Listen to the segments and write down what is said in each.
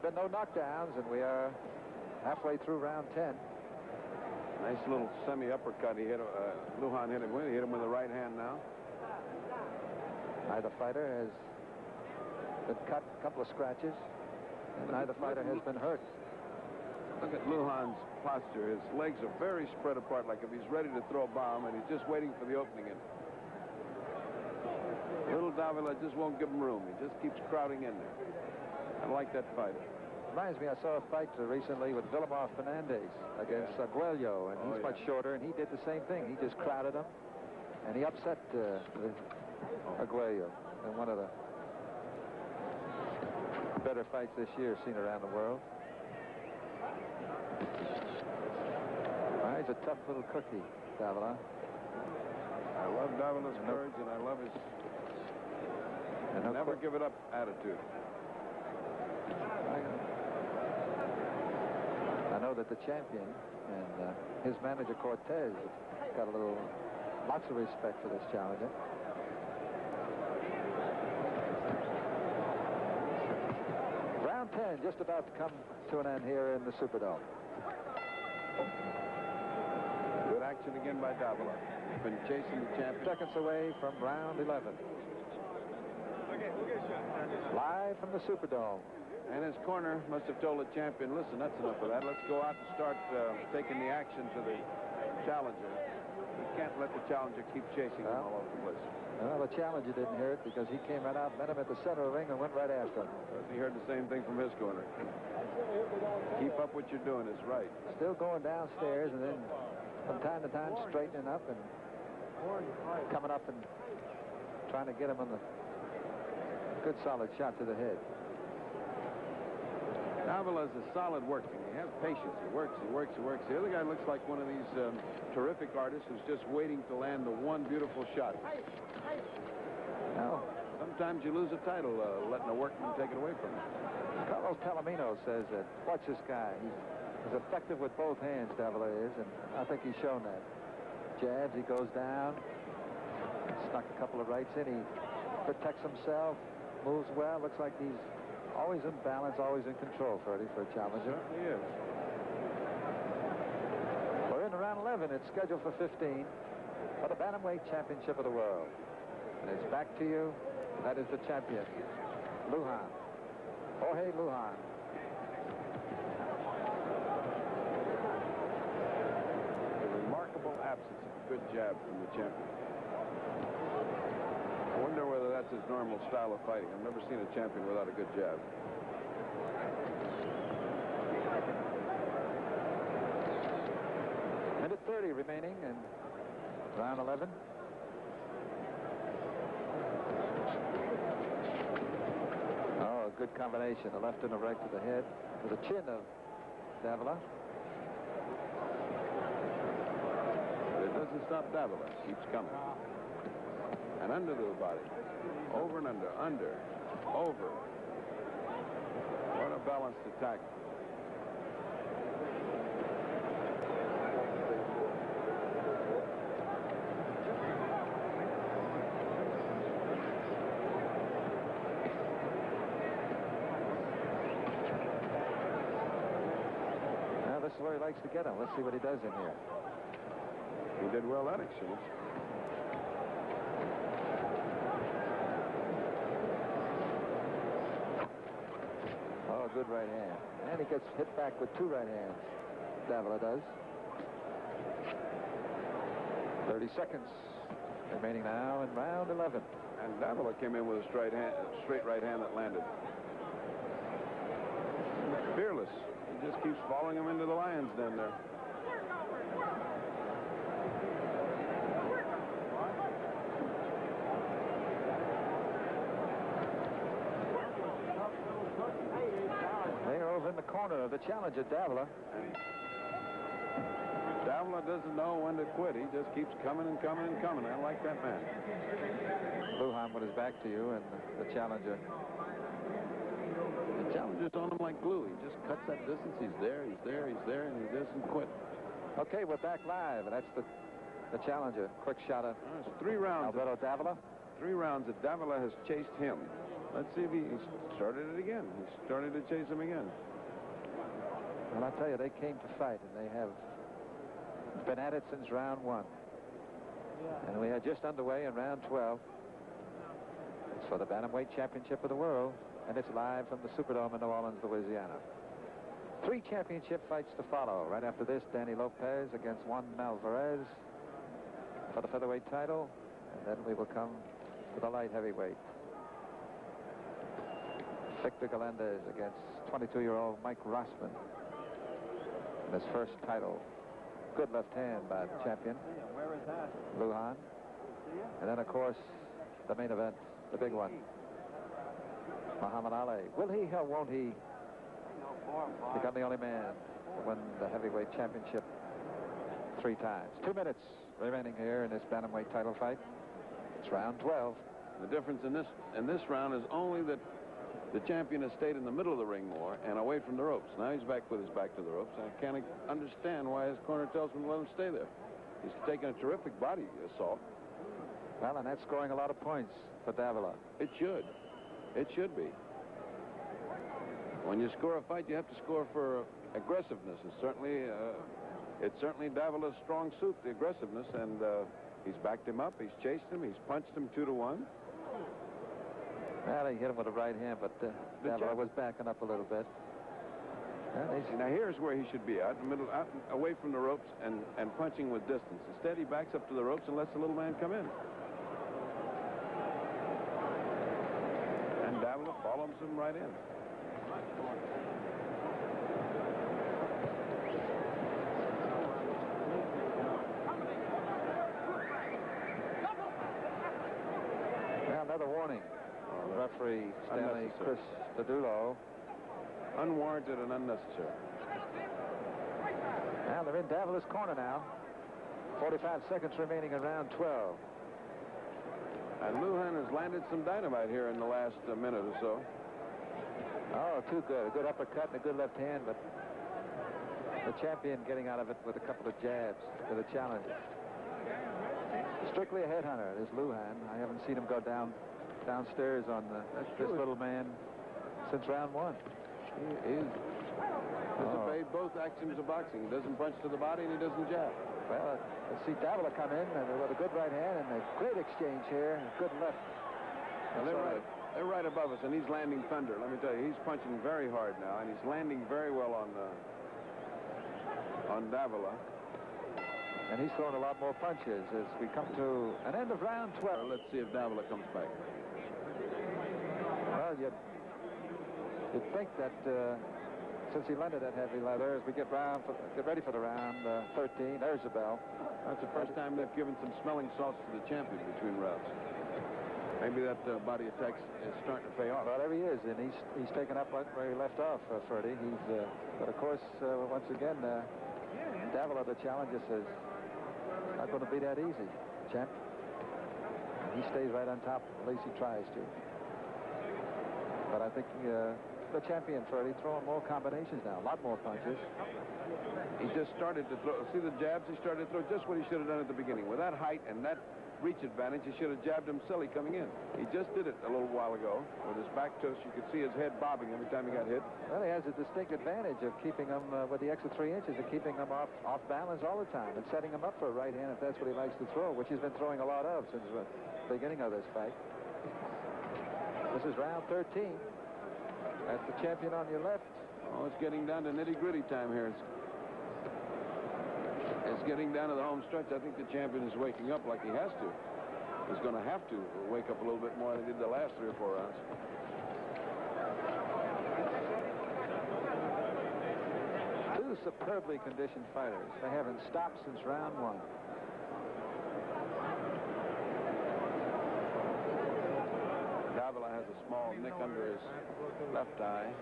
been no knockdowns, and we are halfway through round 10. Nice little semi-uppercut. He hit. Lujan hit him with. He hit him with the right hand now. Neither fighter has been cut, a couple of scratches, and neither fighter has been hurt. Look at Lujan's posture. His legs are very spread apart, like if he's ready to throw a bomb, and he's just waiting for the opening. And little Davila just won't give him room. He just keeps crowding in there. I like that fight. Reminds me, I saw a fight recently with Villamar Fernandez against Arguello, and he's much shorter, and he did the same thing. He just crowded him, and he upset Arguello in one of the better fights this year seen around the world. He's a tough little cookie, Davila. I love Davila's courage, and I love his never give it up attitude. I know that the champion and his manager Cortez got lots of respect for this challenger. Round 10 just about to come to an end here in the Superdome. Good action again by Davila. He's been chasing the champion. Seconds away from round 11. Live from the Superdome. And his corner must have told the champion, listen, that's enough of that. Let's go out and start taking the action to the challenger. We can't let the challenger keep chasing him all over the place. Well, the challenger didn't hear it because he came right out, met him at the center of the ring, and went right after him. He heard the same thing from his corner. Keep up what you're doing is right. Still going downstairs, and then from time to time straightening up and coming up and trying to get him on the good solid shot to the head. Davila is a solid worker. He has patience. He works, he works, he works. The other guy looks like one of these terrific artists who's just waiting to land the one beautiful shot. Now, sometimes you lose a title letting a workman take it away from you. Carlos Palomino says that, watch this guy. He's effective with both hands, Davila is, and I think he's shown that. Jabs, he goes down, snuck a couple of rights in. He protects himself, moves well. Looks like he's always in balance, always in control, Ferdy, for a challenger. Certainly is. We're in round 11. It's scheduled for 15 for the Bantamweight Championship of the World. And it's back to you. That is the champion, Lujan. Jorge Lujan. A remarkable absence of a good jab from the champion. I wonder whether that's his normal style of fighting. I've never seen a champion without a good jab. Minute 30 remaining in round 11. Oh, a good combination. A left and a right to the head, to the chin of Davila. But it doesn't stop Davila. It keeps coming. And under the body. Over and under. Under. Over. What a balanced attack. Now, this is where he likes to get him. Let's see what he does in here. He did well that exchange. Good right hand. And he gets hit back with two right hands. Davila does. 30 seconds remaining now in round 11. And Davila came in with a straight right hand that landed. Fearless. He just keeps following him into the lion's den there. In the corner of the challenger, Davila. Davila doesn't know when to quit. He just keeps coming and coming and coming. I like that man. Lujan with his back to you, and the challenger. The challenger's on him like glue. He just cuts that distance. He's there, he's there, he's there, and he doesn't quit. Okay, we're back live, and that's the challenger. Quick shot of It's 3 rounds. Alberto Davila. 3 rounds that Davila has chased him. Let's see if he started it again. again. He's starting to chase him again. Well, I'll tell you, they came to fight, and they have been at it since round 1. And we are just underway in round 12. It's for the Bantamweight Championship of the World, and it's live from the Superdome in New Orleans, Louisiana. 3 championship fights to follow. Right after this, Danny Lopez against Juan Alvarez for the featherweight title, and then we will come to the light heavyweight. Victor Galindez against 22-year-old Mike Rossman in his first title. Good left hand by the champion, Lujan. And then, of course, the main event, the big one, Muhammad Ali. Will he or won't he become the only man to win the heavyweight championship 3 times? 2 minutes remaining here in this bantamweight title fight. It's round 12. The difference in this round is only that the champion has stayed in the middle of the ring more and away from the ropes. Now he's back with his back to the ropes. I can't understand why his corner tells him to let him stay there. He's taking a terrific body assault. Well, and that's scoring a lot of points for Davila. It should. It should be. When you score a fight, you have to score for aggressiveness. And certainly, it's certainly Davila's strong suit, the aggressiveness. And he's backed him up. He's chased him. He's punched him 2-1. Well, he hit him with a right hand, but Davila was backing up a little bit. Now here's where he should be, out in the middle, out away from the ropes and punching with distance. Instead, he backs up to the ropes and lets the little man come in. And Davila follows him right in. Now another warning. Referee Stanley Chris Padulo. Unwarranted and unnecessary. Now they're in Davila's corner now. 45 seconds remaining in round 12. And Lujan has landed some dynamite here in the last minute or so. Oh, too good. A good uppercut and a good left hand, but the champion getting out of it with a couple of jabs to the challenge. Strictly a headhunter is Lujan. I haven't seen him go downstairs on this little man since round 1. He has obeyed both axioms of boxing. He doesn't punch to the body and he doesn't jab. Well, let's see Davila come in with a good right hand and a great exchange here. Good left. Well, they're right above us, and he's landing thunder. Let me tell you, he's punching very hard now, and he's landing very well on Davila. And he's throwing a lot more punches as we come to an end of round 12. Let's see if Davila comes back. Well, you'd think that since he landed that heavy leather, as we get ready for the round 13, there's the bell. That's the first time they've given some smelling salts to the champion between rounds. Maybe that body attack is starting to pay off. Well, there he is, and he's taken up where he left off, Ferdy. But of course, once again, Davila, the challenger, says not going to be that easy, champ. He stays right on top, at least he tries to. But I think the champion, Ferdy, throwing more combinations now, a lot more punches. He just started to throw. See the jabs? He started to throw just what he should have done at the beginning. With that height and that reach advantage, he should have jabbed him silly coming in. He just did it a little while ago. With his back toast, you could see his head bobbing every time he got hit. Well, he has a distinct advantage of keeping him with the extra 3 inches, of keeping him off balance all the time and setting him up for a right hand if that's what he likes to throw, which he's been throwing a lot of since the beginning of this fight. This is round 13. That's the champion on your left. Oh, it's getting down to nitty-gritty time here. It's getting down to the home stretch. I think the champion is waking up like he has to. He's going to have to wake up a little bit more than he did the last 3 or 4 rounds. Two superbly conditioned fighters. They haven't stopped since round 1. Davila has a small nick under his left eye.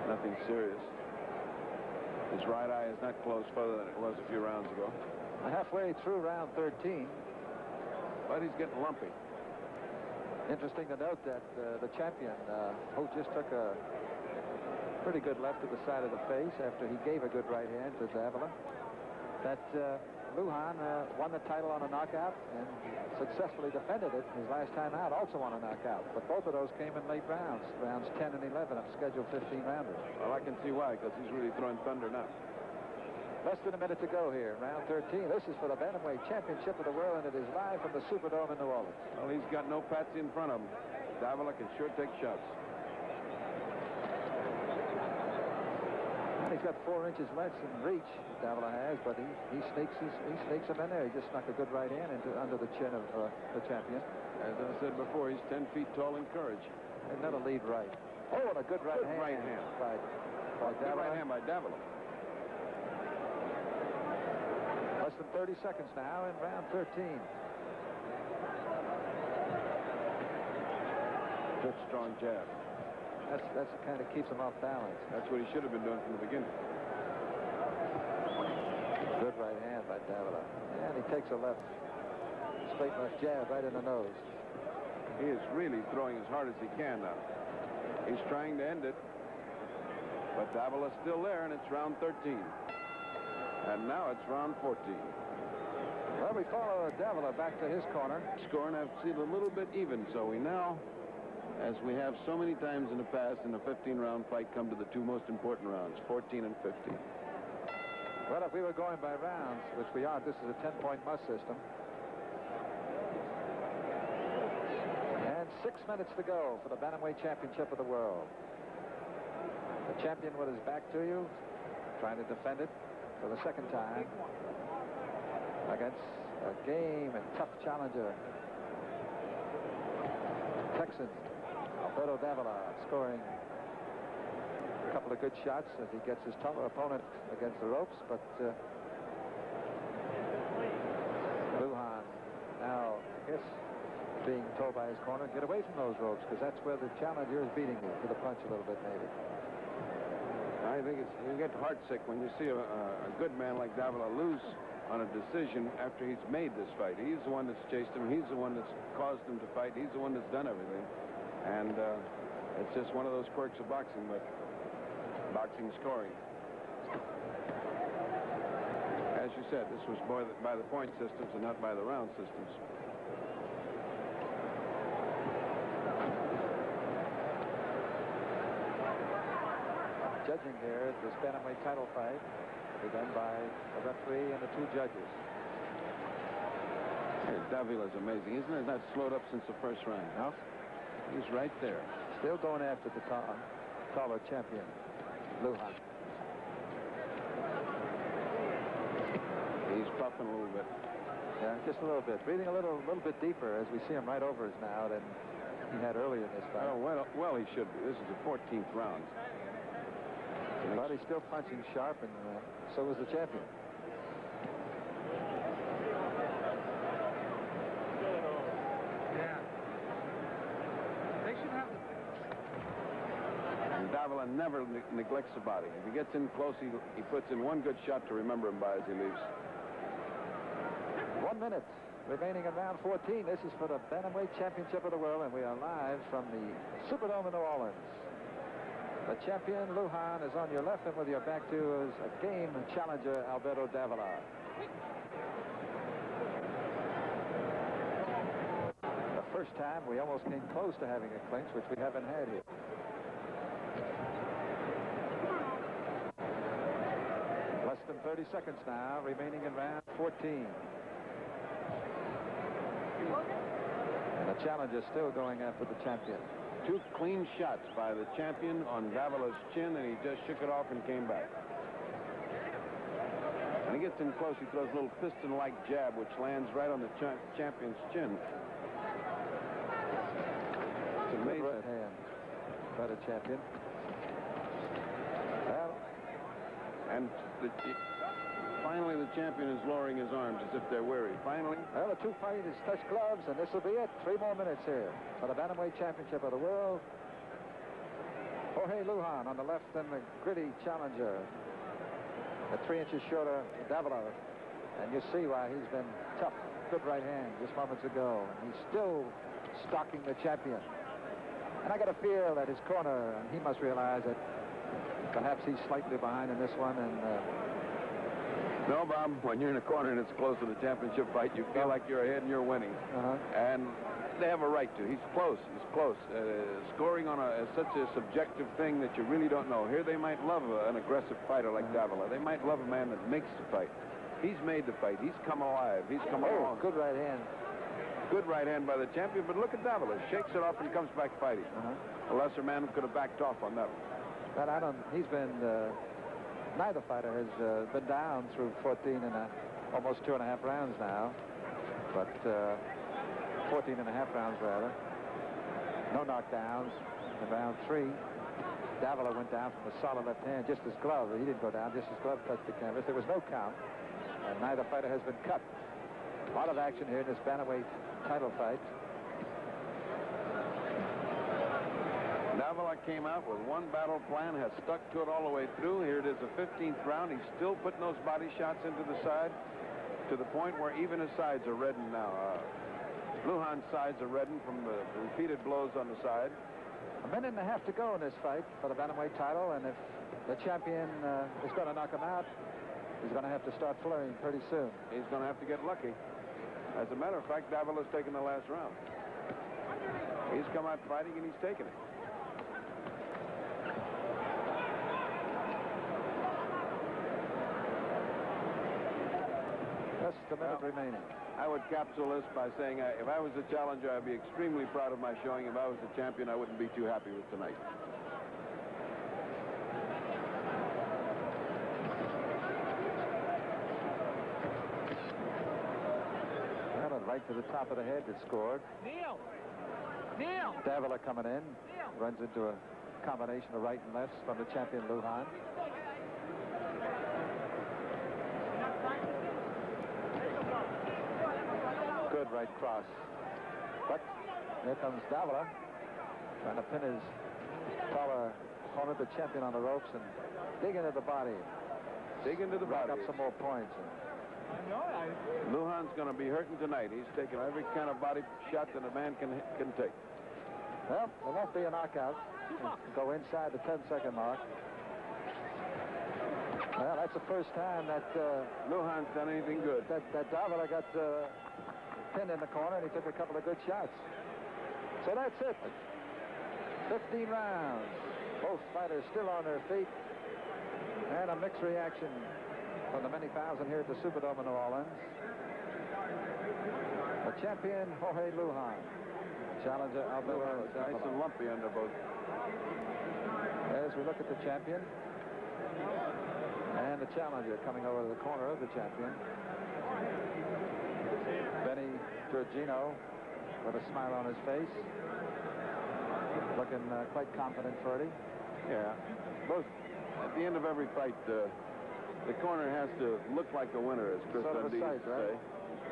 Nothing serious. His right eye is not closed further than it was a few rounds ago. Halfway through round 13. But he's getting lumpy. Interesting to note that the champion, who just took a pretty good left to the side of the face after he gave a good right hand to Davila, that Lujan won the title on a knockout and successfully defended it his last time out, also on a knockout. But both of those came in late rounds, rounds 10 and 11 of scheduled 15-rounders. Well, I can see why, because he's really throwing thunder now. Less than a minute to go here, round 13. This is for the Bantamweight Championship of the World, and it is live from the Superdome in New Orleans. Well, he's got no patsy in front of him. Davila can sure take shots. He's got 4 inches less in reach, Davila has, but he sneaks him in there. He just snuck a good right hand under the chin of the champion. As I said before, he's 10 feet tall in courage. Another lead right. Oh, and a good right hand. By Davila. Right hand by Davila. Less than 30 seconds now in round 13. Good strong jab. That's the kind that keeps him off balance. That's what he should have been doing from the beginning. Good right hand by Davila. And he takes a straight left jab right in the nose. He is really throwing as hard as he can now. He's trying to end it. But Davila's still there, and it's round 13. And now it's round 14. Well, we follow Davila back to his corner. Score, and I've seen a little bit even, so we now, as we have so many times in the past in a 15-round fight, come to the 2 most important rounds, 14 and 15. Well, if we were going by rounds, which we aren't, this is a 10-point must system. And 6 minutes to go for the Bantamweight Championship of the World. The champion with his back to you, trying to defend it for the second time against a game and tough challenger, Texan Alberto Davila, scoring a couple of good shots as he gets his tougher opponent against the ropes, but Lujan now, I guess, being told by his corner, get away from those ropes, because that's where the challenger is beating you, to the punch a little bit, maybe. I think you get heartsick when you see a good man like Davila lose on a decision after he's made this fight. He's the one that's chased him. He's the one that's caused him to fight. He's the one that's done everything. And it's just one of those quirks of boxing, but boxing scoring. As you said, this was by the point systems and not by the round systems. Judging here, this Bantamweight title fight will be done by a referee and the 2 judges. Davila's amazing, isn't it? Not slowed up since the first round. No? He's right there. Still going after the taller champion, Lujan. He's puffing a little bit. Yeah, just a little bit. Breathing a little bit deeper as we see him right over us now than he had earlier in this fight. Oh, well, he should be. This is the 14th round. But he's still punching sharp, and so was the champion. Yeah. They should have the... And Davila never neglects the body. If he gets in close, he puts in one good shot to remember him by as he leaves. 1 minute remaining in round 14. This is for the Bantamweight Championship of the World, and we are live from the Superdome in New Orleans. The champion, Lujan, is on your left, and with your back to is a game challenger, Alberto Davila. The first time we almost came close to having a clinch, which we haven't had here. Less than 30 seconds now, remaining in round 14. And the challenger still going after the champion. 2 clean shots by the champion on Davila's chin, and he just shook it off and came back. When he gets in close, he throws a little piston-like jab, which lands right on the champion's chin. It's amazing. Right hand by the champion. Well, and finally, the champion is lowering his arms as if they're weary. Finally. Well, the 2 fighters touch gloves, and this will be it. 3 more minutes here for the Bantamweight Championship of the World. Jorge Lujan on the left, and the gritty challenger, the 3 inches shorter Davila. And you see why he's been tough. Good right hand just moments ago. And he's still stalking the champion. And I got a feel that his corner, and he must realize that perhaps he's slightly behind in this one, and No, Bob, when you're in a corner and it's close to the championship fight, you feel like you're ahead and you're winning. And they have a right to. He's close. He's close. Scoring on such a subjective thing that you really don't know. Here they might love an aggressive fighter like Davila. They might love a man that makes the fight. He's made the fight. He's come alive. He's come along. Good right hand. Good right hand by the champion, but look at Davila. Shakes it off and comes back fighting. A lesser man could have backed off on that one. But he's been, neither fighter has been down through 14 and almost 2.5 rounds now. But 14 and a half rounds, rather. No knockdowns in round 3. Davila went down from a solid left hand, just his glove. He didn't go down, just his glove touched the canvas. There was no count, and neither fighter has been cut. A lot of action here in this bantamweight title fight. Davila came out with one battle plan, has stuck to it all the way through. Here it is, the 15th round. He's still putting those body shots into the side to the point where even his sides are reddened now. Lujan's sides are reddened from the repeated blows on the side. A minute and a half to go in this fight for the bantamweight title, and if the champion is going to knock him out, he's going to have to start flurrying pretty soon. He's going to have to get lucky. As a matter of fact, Davila's taken the last round. He's come out fighting and he's taken it. Just a minute remaining. I would capsule this by saying if I was a challenger, I'd be extremely proud of my showing. If I was the champion, I wouldn't be too happy with tonight. Right to the top of the head that scored. Neil! Davila coming in. Runs into a combination of right and lefts from the champion Lujan. Good right cross. But here comes Davila. Trying to pin his taller opponent, the champion, on the ropes and dig into the body. Dig into the body. Rack up some more points. Lujan's going to be hurting tonight. He's taking every kind of body shot that a man can take. Well, there won't be a knockout. Go inside the 10-second mark. Well, that's the first time that Lujan's done anything good. That Davila got pinned in the corner, and he took a couple of good shots. So that's it. 15 rounds. Both fighters still on their feet, and a mixed reaction from the many thousand here at the Superdome in New Orleans. The champion, Jorge Lujan. Challenger, Alberto. Nice and lumpy under both. As we look at the champion and the challenger coming over to the corner of the champion. Benny Giorgino with a smile on his face. Looking quite confident, Ferdy. Yeah. Both, at the end of every fight, the corner has to look like a winner, as Chris Dundee used to say.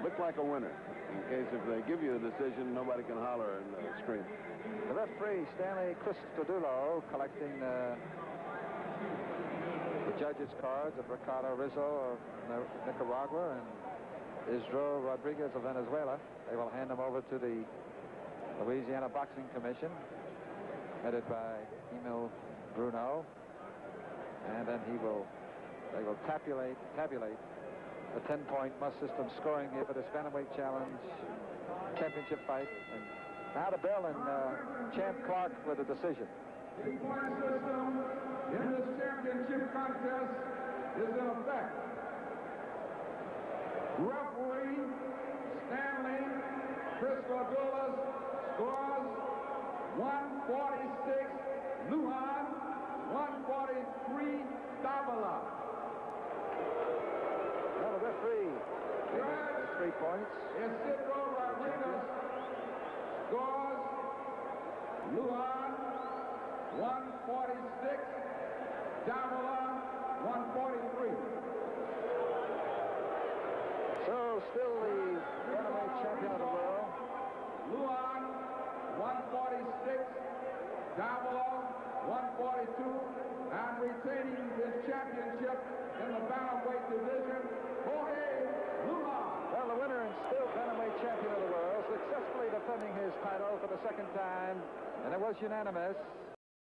Look like a winner. In case if they give you the decision, nobody can holler and scream. The referee, Stanley Cristodulo, collecting the judges' cards of Ricardo Rizzo of Nicaragua and Israel Rodriguez of Venezuela. They will hand them over to the Louisiana Boxing Commission, headed by Emil Bruno, and then they will tabulate a 10-point must system scoring here for this bantamweight challenge championship fight. And now the bell, and Champ Clark with a decision. The point system in this championship contest is in effect. Referee Stanley Cristodulo scores 146 Lujan, 143 Davila. Now the referee, 3 points. Isidro Rodriguez scores Lujan 146, Davila 143. So still the bantamweight champion of the world. Lujan 146, Davila 142, and retaining his championship in the bantamweight division, Jorge Lujan. Well, the winner and still bantamweight champion of the world, successfully defending his title for the second time, and it was unanimous.